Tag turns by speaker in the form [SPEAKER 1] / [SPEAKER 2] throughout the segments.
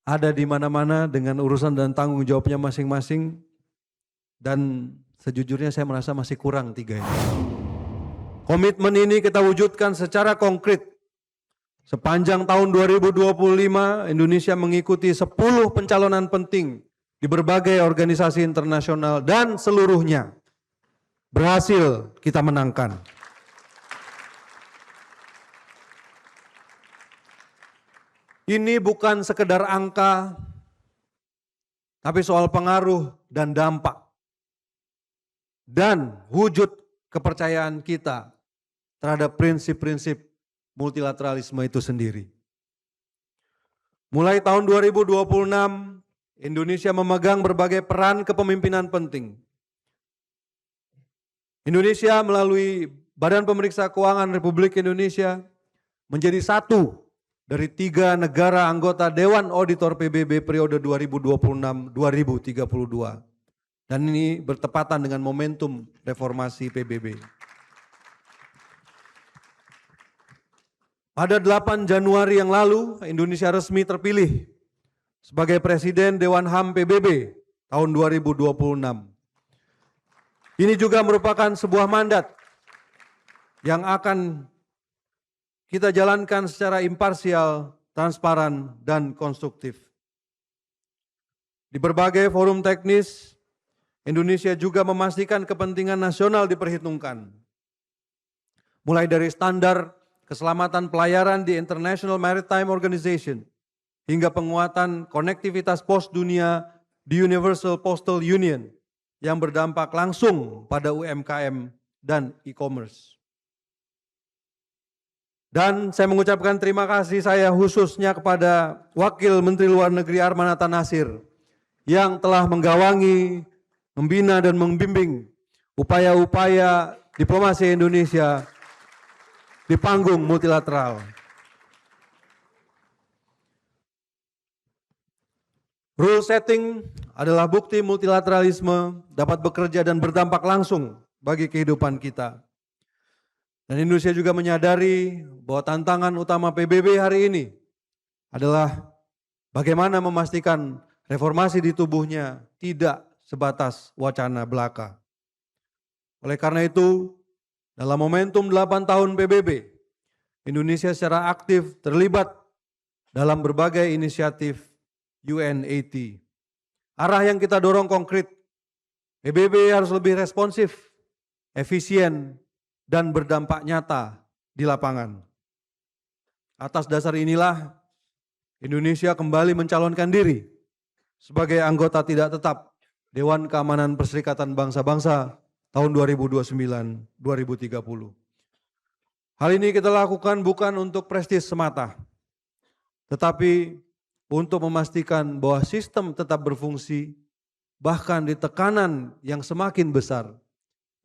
[SPEAKER 1] ada di mana-mana dengan urusan dan tanggung jawabnya masing-masing. Dan sejujurnya saya merasa masih kurang 3 ini. Komitmen ini kita wujudkan secara konkret. Sepanjang tahun 2025, Indonesia mengikuti 10 pencalonan penting di berbagai organisasi internasional dan seluruhnya berhasil kita menangkan. Ini bukan sekedar angka, tapi soal pengaruh dan dampak. Dan wujud kepercayaan kita terhadap prinsip-prinsip multilateralisme itu sendiri. Mulai tahun 2026, Indonesia memegang berbagai peran kepemimpinan penting. Indonesia melalui Badan Pemeriksa Keuangan Republik Indonesia menjadi satu dari 3 negara anggota Dewan Auditor PBB periode 2026-2032. Dan ini bertepatan dengan momentum reformasi PBB. Pada 8 Januari yang lalu, Indonesia resmi terpilih sebagai Presiden Dewan HAM PBB tahun 2026. Ini juga merupakan sebuah mandat yang akan kita jalankan secara imparsial, transparan, dan konstruktif. Di berbagai forum teknis, Indonesia juga memastikan kepentingan nasional diperhitungkan. Mulai dari standar keselamatan pelayaran di International Maritime Organization hingga penguatan konektivitas pos dunia di Universal Postal Union yang berdampak langsung pada UMKM dan e-commerce. Dan saya mengucapkan terima kasih saya khususnya kepada Wakil Menteri Luar Negeri Armanata Nasir yang telah menggawangi, membina dan membimbing upaya-upaya diplomasi Indonesia di panggung multilateral. Rule setting adalah bukti multilateralisme dapat bekerja dan berdampak langsung bagi kehidupan kita. Dan Indonesia juga menyadari bahwa tantangan utama PBB hari ini adalah bagaimana memastikan reformasi di tubuhnya tidak sebatas wacana belaka. Oleh karena itu, dalam momentum 8 tahun PBB, Indonesia secara aktif terlibat dalam berbagai inisiatif UNAT. Arah yang kita dorong konkret, PBB harus lebih responsif, efisien, dan berdampak nyata di lapangan. Atas dasar inilah, Indonesia kembali mencalonkan diri sebagai anggota tidak tetap Dewan Keamanan Perserikatan Bangsa-Bangsa tahun 2029-2030. Hal ini kita lakukan bukan untuk prestis semata, tetapi untuk memastikan bahwa sistem tetap berfungsi, bahkan di tekanan yang semakin besar,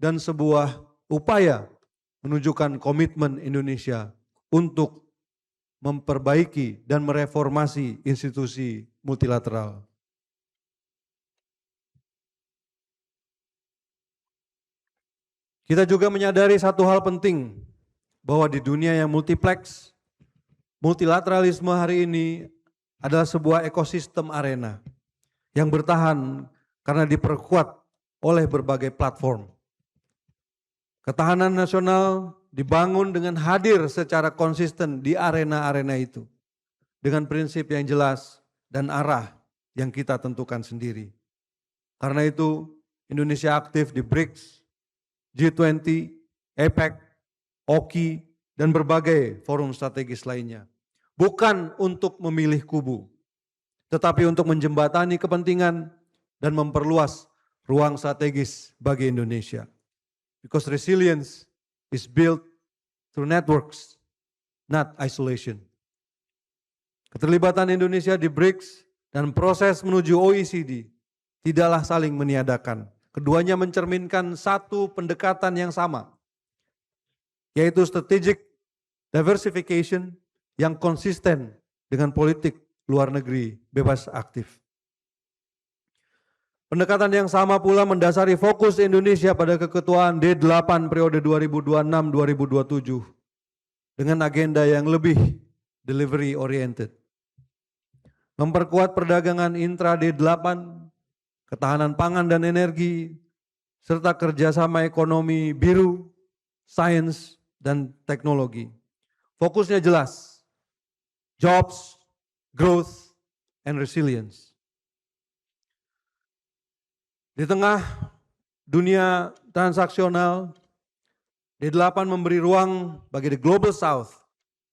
[SPEAKER 1] dan sebuah upaya menunjukkan komitmen Indonesia untuk memperbaiki dan mereformasi institusi multilateral. Kita juga menyadari satu hal penting, bahwa di dunia yang multipleks, multilateralisme hari ini adalah sebuah ekosistem arena yang bertahan karena diperkuat oleh berbagai platform. Ketahanan nasional dibangun dengan hadir secara konsisten di arena-arena itu, dengan prinsip yang jelas dan arah yang kita tentukan sendiri. Karena itu, Indonesia aktif di BRICS, G20, APEC, OKI, dan berbagai forum strategis lainnya. Bukan untuk memilih kubu, tetapi untuk menjembatani kepentingan dan memperluas ruang strategis bagi Indonesia. Because resilience is built through networks, not isolation. Keterlibatan Indonesia di BRICS dan proses menuju OECD tidaklah saling meniadakan. Keduanya mencerminkan satu pendekatan yang sama, yaitu strategic diversification yang konsisten dengan politik luar negeri bebas aktif. Pendekatan yang sama pula mendasari fokus Indonesia pada keketuaan D8 periode 2026-2027 dengan agenda yang lebih delivery oriented. memperkuat perdagangan intra D8, ketahanan pangan dan energi, serta kerjasama ekonomi biru, sains, dan teknologi. Fokusnya jelas, jobs, growth, and resilience. Di tengah dunia transaksional, D8 memberi ruang bagi the Global South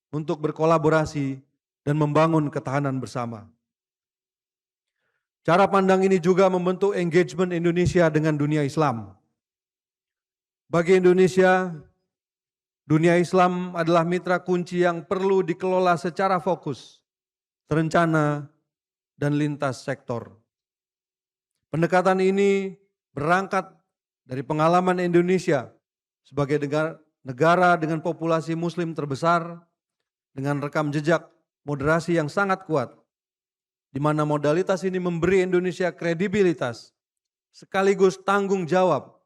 [SPEAKER 1] untuk berkolaborasi dan membangun ketahanan bersama. Cara pandang ini juga membentuk engagement Indonesia dengan dunia Islam. Bagi Indonesia, dunia Islam adalah mitra kunci yang perlu dikelola secara fokus, terencana, dan lintas sektor. Pendekatan ini berangkat dari pengalaman Indonesia sebagai negara dengan populasi muslim terbesar dengan rekam jejak moderasi yang sangat kuat, di mana modalitas ini memberi Indonesia kredibilitas sekaligus tanggung jawab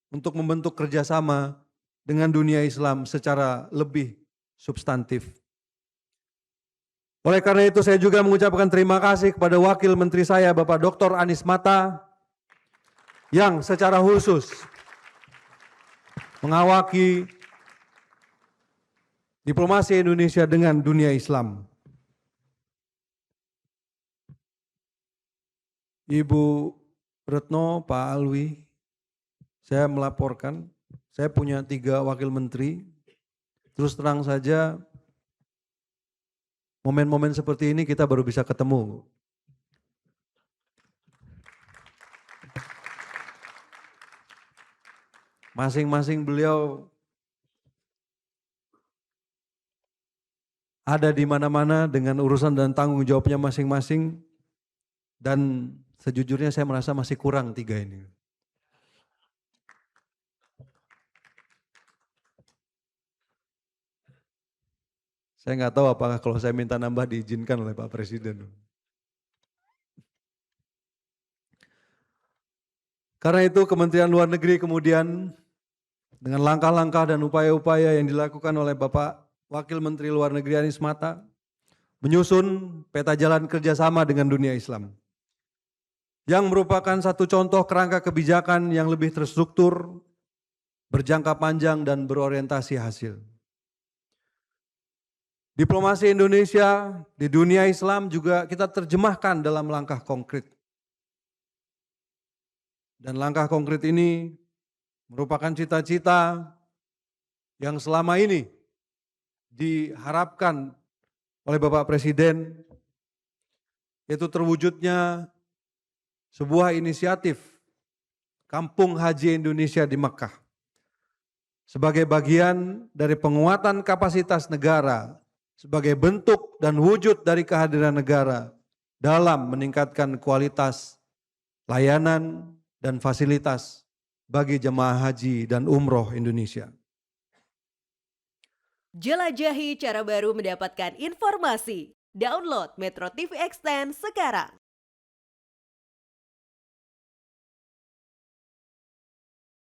[SPEAKER 1] untuk membentuk kerjasama dengan dunia Islam secara lebih substantif. Oleh karena itu saya juga mengucapkan terima kasih kepada Wakil Menteri saya Bapak Dr. Anies Mata yang secara khusus mengawaki diplomasi Indonesia dengan dunia Islam. Ibu Retno, Pak Alwi, saya melaporkan, saya punya 3 wakil menteri, terus terang saja momen-momen seperti ini kita baru bisa ketemu. Masing-masing beliau ada di mana-mana dengan urusan dan tanggung jawabnya masing-masing, dan sejujurnya saya merasa masih kurang 3 ini. Saya nggak tahu apakah kalau saya minta nambah diizinkan oleh Pak Presiden. Karena itu Kementerian Luar Negeri kemudian dengan langkah-langkah dan upaya-upaya yang dilakukan oleh Bapak Wakil Menteri Luar Negeri Anies Mata menyusun peta jalan kerjasama dengan dunia Islam yang merupakan satu contoh kerangka kebijakan yang lebih terstruktur, berjangka panjang dan berorientasi hasil. Diplomasi Indonesia di dunia Islam juga kita terjemahkan dalam langkah konkret. Dan langkah konkret ini merupakan cita-cita yang selama ini diharapkan oleh Bapak Presiden, yaitu terwujudnya sebuah inisiatif Kampung Haji Indonesia di Mekah sebagai bagian dari penguatan kapasitas negara sebagai bentuk dan wujud dari kehadiran negara dalam meningkatkan kualitas layanan dan fasilitas bagi jemaah haji dan umroh Indonesia.
[SPEAKER 2] Jelajahi cara baru mendapatkan informasi. Download Metro TV Extend sekarang.